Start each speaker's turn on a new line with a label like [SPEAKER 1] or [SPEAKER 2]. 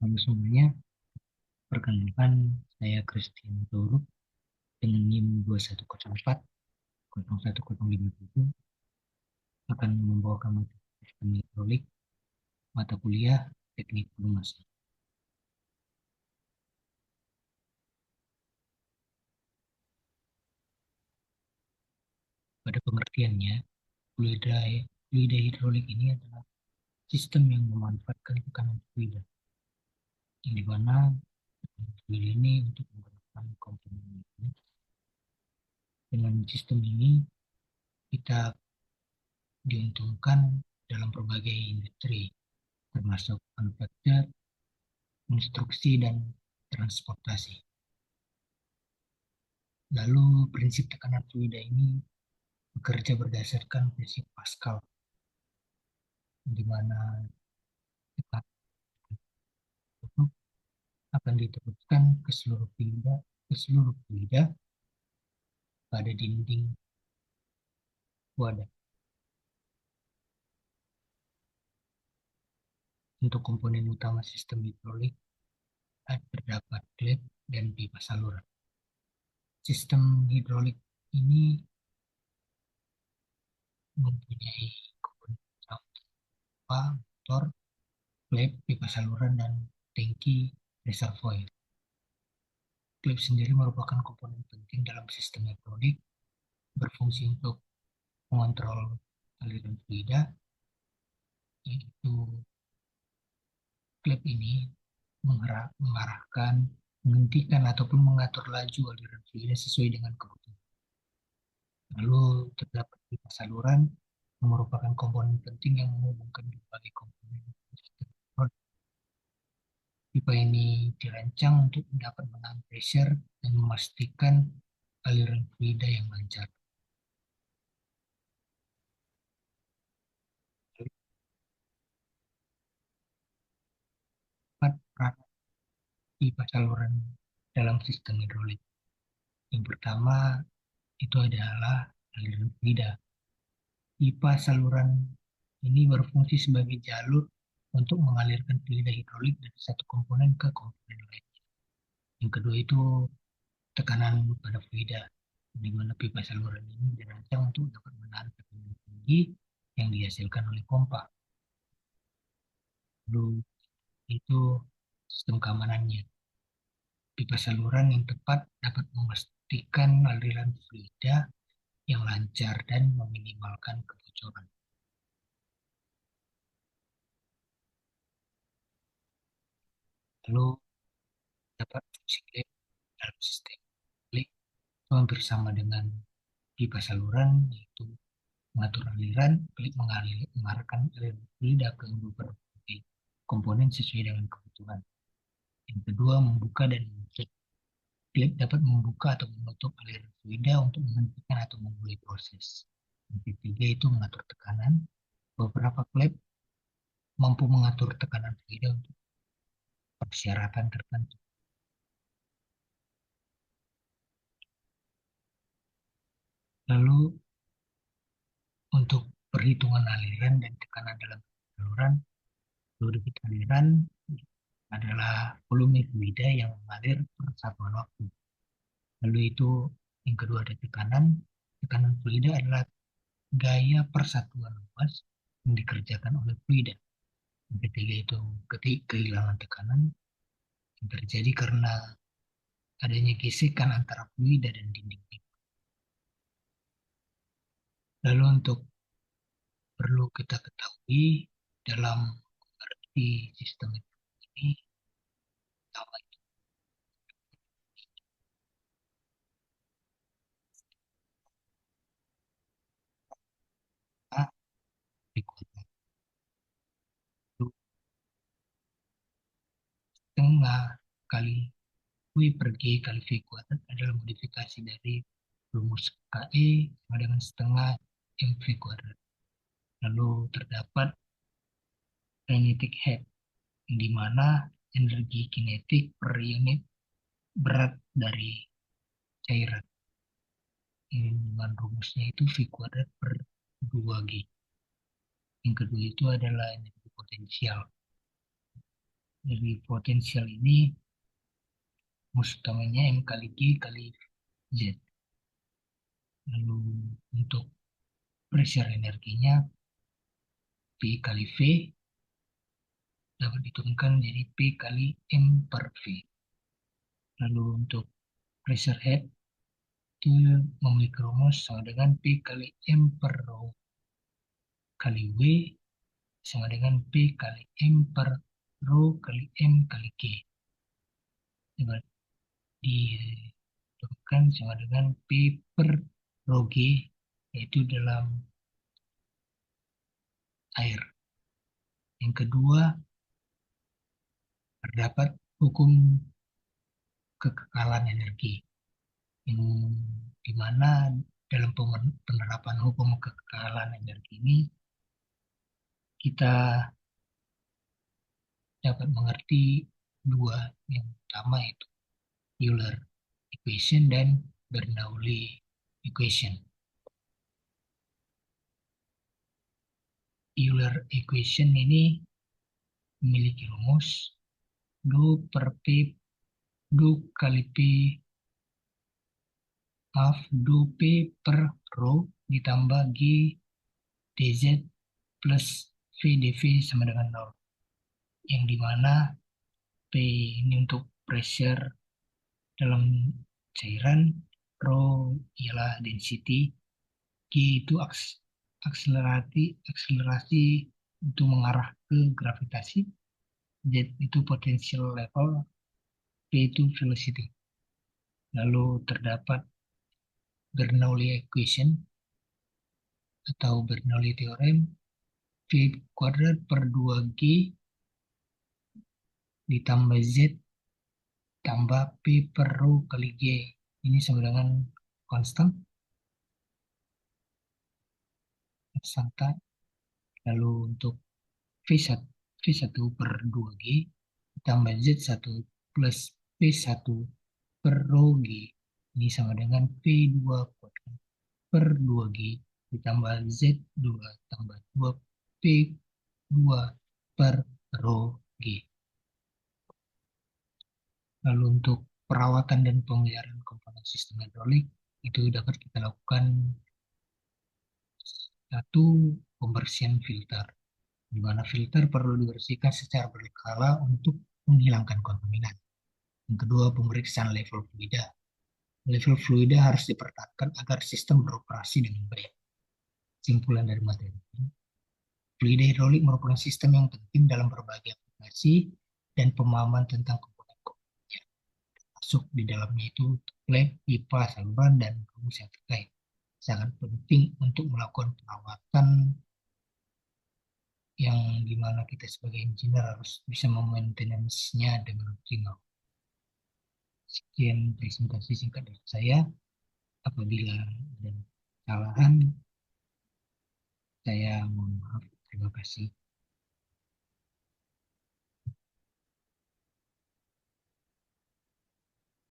[SPEAKER 1] Halo semuanya, perkenalkan saya Christian Turut dengan NIM 2104 01057 akan membawakan materi sistem hidrolik mata kuliah teknik pelumas. Pada pengertiannya, fluida hidrolik ini adalah sistem yang memanfaatkan tekanan fluida, yang dimana fluida ini untuk menggerakkan komponen ini. Dengan sistem ini, kita diuntungkan dalam berbagai industri, termasuk manufaktur, konstruksi, dan transportasi. Lalu prinsip tekanan fluida ini bekerja berdasarkan prinsip Pascal, di mana tekanan itu akan diteruskan ke seluruh fluida pada dinding wadah. Untuk komponen utama sistem hidrolik terdapat klep dan pipa saluran. Sistem hidrolik ini mempunyai komponen utama motor, klep, pipa saluran, dan tangki reservoir. Klep sendiri merupakan komponen penting dalam sistem hidrolik, berfungsi untuk mengontrol aliran fluida, yaitu klep ini mengarahkan, menghentikan, ataupun mengatur laju aliran fluida sesuai dengan kebutuhan. Lalu terdapat pipa saluran yang merupakan komponen penting yang menghubungkan berbagai komponen sistem hidrolik. Pipa ini dirancang untuk dapat menahan pressure dan memastikan aliran fluida yang lancar. Empat peran pipa saluran dalam sistem hidrolik. Yang pertama itu adalah aliran fluida. Pipa saluran ini berfungsi sebagai jalur untuk mengalirkan fluida hidrolik dari satu komponen ke komponen lain. Yang kedua itu tekanan pada fluida, di mana pipa saluran ini dirancang untuk dapat menahan tekanan tinggi yang dihasilkan oleh pompa. Lalu itu sistem keamanannya. Pipa saluran yang tepat dapat memastikan aliran fluida yang lancar dan meminimalkan kebocoran. Lalu dapat fungsi klep dalam sistem klep itu hampir sama dengan pipa saluran, yaitu mengatur aliran, klep mengarahkan aliran fluida ke beberapa komponen sesuai dengan kebutuhan. Yang kedua, membuka dan menutup. Klep dapat membuka atau menutup aliran fluida untuk menghentikan atau memulai proses. Yang ketiga itu mengatur tekanan. Beberapa klep mampu mengatur tekanan fluida untuk persyaratan tertentu. Lalu untuk perhitungan aliran dan tekanan dalam saluran, fluid aliran adalah volume fluida yang mengalir per satuan waktu. Lalu itu yang kedua ada tekanan. Tekanan fluida adalah gaya persatuan luas yang dikerjakan oleh fluida. Yang ketiga itu kehilangan tekanan yang terjadi karena adanya gesekan antara fluida dan dinding pipa. Lalu untuk perlu kita ketahui dalam mengerti sistem ini, pertama kita dikuatkan setengah kali V per G kali V kuadrat adalah modifikasi dari rumus KE sama dengan setengah MV kuadrat. Lalu terdapat kinetic head, di mana energi kinetik per unit berat dari cairan. Dengan rumusnya itu V kuadrat per 2G. Yang kedua itu adalah energi potensial. Dari potensial ini rumus utamanya M kali G kali Z. Lalu untuk pressure energinya P kali V dapat diturunkan jadi P kali M per V. Lalu untuk pressure head itu memiliki rumus sama dengan P kali M per rho kali W sama dengan P kali M per rho kali M kali G. Dapat diturunkan sama dengan P per rho G yaitu dalam air. Yang kedua, terdapat hukum kekekalan energi yang di mana dalam penerapan hukum kekekalan energi ini kita dapat mengerti dua yang utama yaitu Euler equation dan Bernoulli equation. Euler equation ini memiliki rumus do per P do kali P maaf do P per rho ditambah G dz plus V dV sama dengan 0. Yang dimana P ini untuk pressure dalam cairan, rho ialah density, G itu akselerasi untuk mengarah ke gravitasi, Z itu potential level, P itu velocity. Lalu terdapat Bernoulli equation atau Bernoulli theorem, V kuadrat per 2G ditambah Z tambah P per rho kali G. Ini sama dengan konstan, konstanta. Lalu untuk V1, V1 per 2G ditambah Z1 plus P1 per rho G. Ini sama dengan P2 kuadrat per 2G ditambah Z2 tambah 2P2 per rho G. Lalu untuk perawatan dan pemeliharaan komponen sistem hidrolik itu dapat kita lakukan satu pembersihan filter, di mana filter perlu dibersihkan secara berkala untuk menghilangkan kontaminan. Yang kedua, pemeriksaan level fluida. Level fluida harus dipertahankan agar sistem beroperasi dengan baik. Simpulan dari materi ini, fluida hidrolik merupakan sistem yang penting dalam berbagai aplikasi dan pemahaman tentang komponen-komponennya. Masuk di dalamnya itu lab, pipa, saluran, dan rumus yang terkait. Sangat penting untuk melakukan perawatan yang dimana kita sebagai engineer harus bisa memaintenance-nya dengan optimal. Sekian presentasi singkat dari saya. Apabila ada kesalahan, saya mohon maaf. Terima kasih.